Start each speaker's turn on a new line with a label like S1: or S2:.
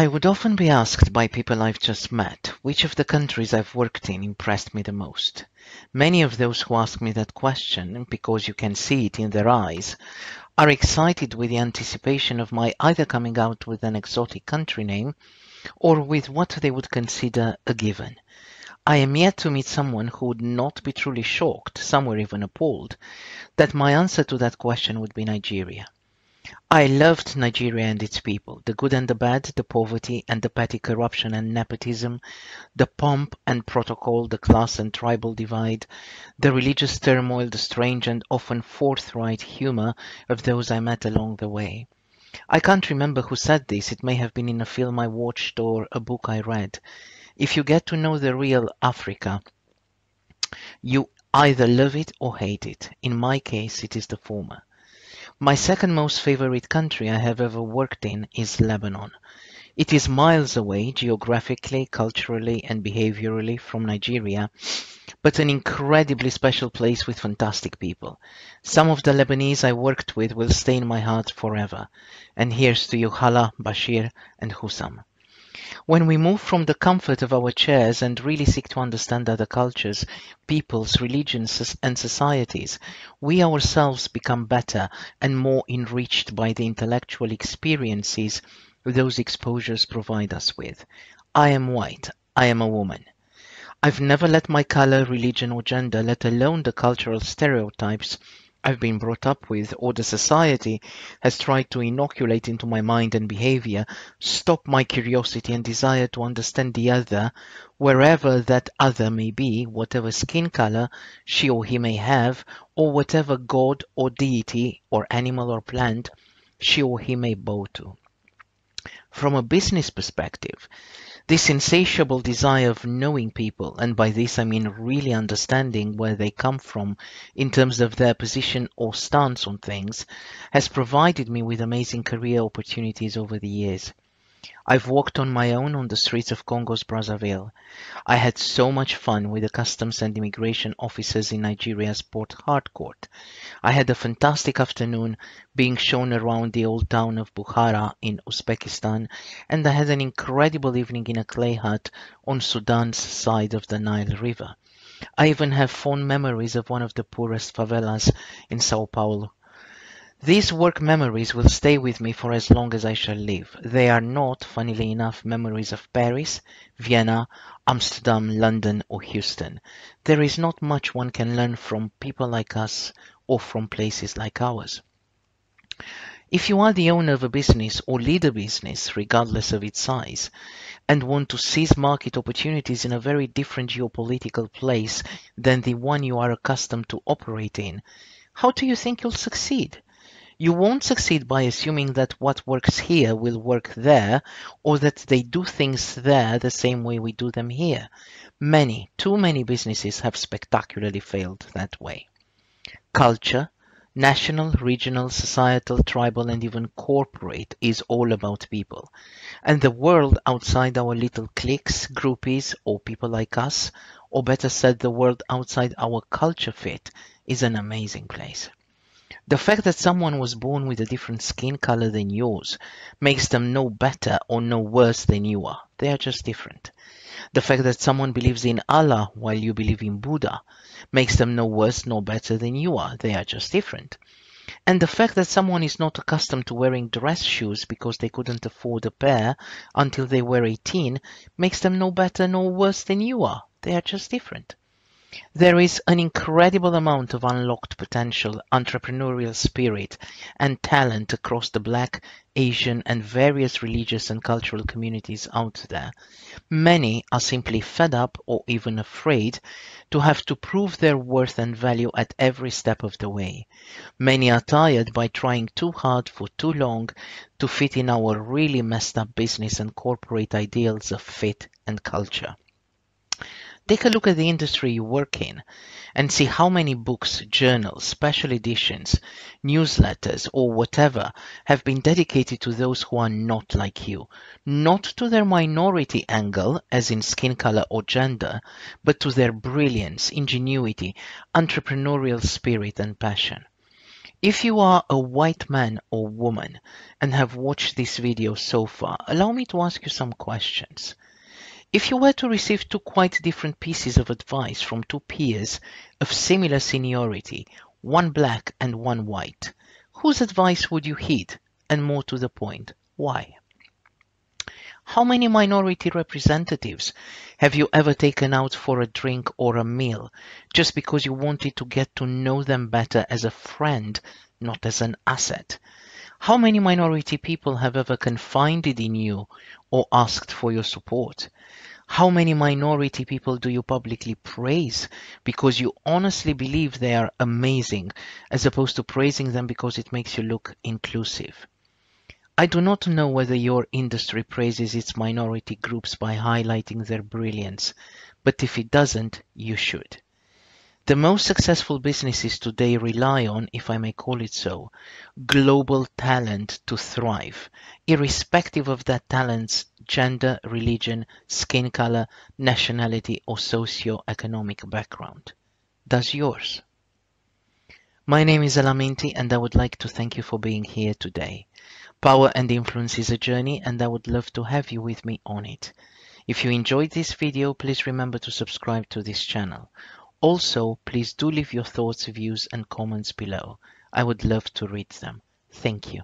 S1: I would often be asked by people I've just met which of the countries I've worked in impressed me the most. Many of those who ask me that question, because you can see it in their eyes, are excited with the anticipation of my either coming out with an exotic country name or with what they would consider a given. I am yet to meet someone who would not be truly shocked, some were even appalled, that my answer to that question would be Nigeria. I loved Nigeria and its people, the good and the bad, the poverty and the petty corruption and nepotism, the pomp and protocol, the class and tribal divide, the religious turmoil, the strange and often forthright humor of those I met along the way. I can't remember who said this, it may have been in a film I watched or a book I read. If you get to know the real Africa, you either love it or hate it. In my case, it is the former. My second most favorite country I have ever worked in is Lebanon. It is miles away geographically, culturally, and behaviorally from Nigeria, but an incredibly special place with fantastic people. Some of the Lebanese I worked with will stay in my heart forever. And here's to you, Hala, Bashir, and Hussam. When we move from the comfort of our chairs and really seek to understand other cultures, peoples, religions, and societies, we ourselves become better and more enriched by the intellectual experiences those exposures provide us with. I am white. I am a woman. I've never let my color, religion, or gender, let alone the cultural stereotypes I've been brought up with or the society has tried to inoculate into my mind and behavior, stop my curiosity and desire to understand the other, wherever that other may be, whatever skin color she or he may have, or whatever god or deity or animal or plant she or he may bow to. From a business perspective, this insatiable desire of knowing people, and by this I mean really understanding where they come from in terms of their position or stance on things, has provided me with amazing career opportunities over the years. I've walked on my own on the streets of Congo's Brazzaville. I had so much fun with the customs and immigration officers in Nigeria's Port Harcourt. I had a fantastic afternoon being shown around the old town of Bukhara in Uzbekistan, and I had an incredible evening in a clay hut on Sudan's side of the Nile River. I even have fond memories of one of the poorest favelas in Sao Paulo. These work memories will stay with me for as long as I shall live. They are not, funnily enough, memories of Paris, Vienna, Amsterdam, London, or Houston. There is not much one can learn from people like us or from places like ours. If you are the owner of a business or lead a business, regardless of its size, and want to seize market opportunities in a very different geopolitical place than the one you are accustomed to operate in, how do you think you'll succeed? You won't succeed by assuming that what works here will work there, or that they do things there the same way we do them here. Too many businesses have spectacularly failed that way. Culture, national, regional, societal, tribal, and even corporate, is all about people. And the world outside our little cliques, groupies, or people like us, or better said, the world outside our culture fit, is an amazing place. The fact that someone was born with a different skin color than yours makes them no better or no worse than you are. They are just different. The fact that someone believes in Allah while you believe in Buddha makes them no worse nor better than you are. They are just different. And the fact that someone is not accustomed to wearing dress shoes because they couldn't afford a pair until they were 18 makes them no better nor worse than you are. They are just different. There is an incredible amount of unlocked potential, entrepreneurial spirit, and talent across the Black, Asian, and various religious and cultural communities out there. Many are simply fed up or even afraid to have to prove their worth and value at every step of the way. Many are tired by trying too hard for too long to fit in our really messed up business and corporate ideals of fit and culture. Take a look at the industry you work in and see how many books, journals, special editions, newsletters, or whatever have been dedicated to those who are not like you. Not to their minority angle, as in skin color or gender, but to their brilliance, ingenuity, entrepreneurial spirit, and passion. If you are a white man or woman and have watched this video so far, allow me to ask you some questions. If you were to receive two quite different pieces of advice from two peers of similar seniority, one black and one white, whose advice would you heed? And more to the point, why? How many minority representatives have you ever taken out for a drink or a meal just because you wanted to get to know them better as a friend, not as an asset? How many minority people have ever confided in you or asked for your support? How many minority people do you publicly praise because you honestly believe they are amazing, as opposed to praising them because it makes you look inclusive? I do not know whether your industry praises its minority groups by highlighting their brilliance, but if it doesn't, you should. The most successful businesses today rely on, if I may call it so, global talent to thrive, irrespective of that talent's gender, religion, skin color, nationality, or socio-economic background. Does yours? My name is Alaminti, and I would like to thank you for being here today. Power and influence is a journey, and I would love to have you with me on it. If you enjoyed this video, please remember to subscribe to this channel. Also, please do leave your thoughts, views, and comments below. I would love to read them. Thank you.